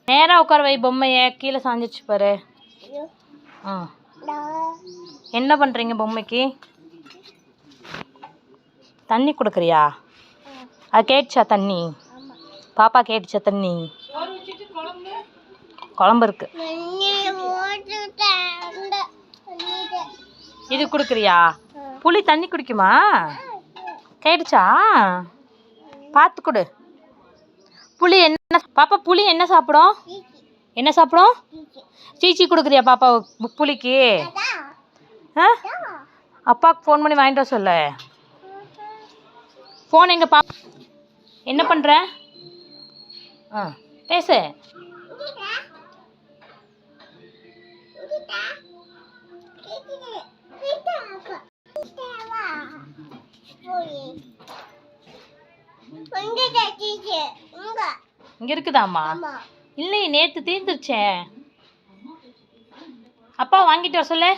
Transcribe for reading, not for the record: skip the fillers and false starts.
நேரா உட்கார வை பொம்மைய. கீழே சாஞ்சிச்சு பாரு. என்ன பண்ணுறீங்க பொம்மைக்கு? தண்ணி கொடுக்குறியா? அது கேட்டுச்சா தண்ணி? பாப்பா கேட்டுச்சா தண்ணி? குழம்பு இருக்கு. இது கொடுக்குறியா? புளி தண்ணி குடிக்குமா? கேட்டுச்சா? பார்த்து கொடு. புளி என்ன பாப்பா? புளி என்ன சாப்பிடும்? என்ன சாப்பிடும்? சீச்சி கொடுக்குறியா பாப்பா புளிக்கு? அப்பாவுக்கு ஃபோன் பண்ணி வாங்கிட்டு வர சொல்லு. ஃபோன் எங்க பா? என்ன பண்ணுற? பேசு. இங்க இருக்குதாம்மா? இல்லையே, நேத்து தீர்ந்துருச்சே. அப்பா வாங்கிட்டு வர சொல்லு.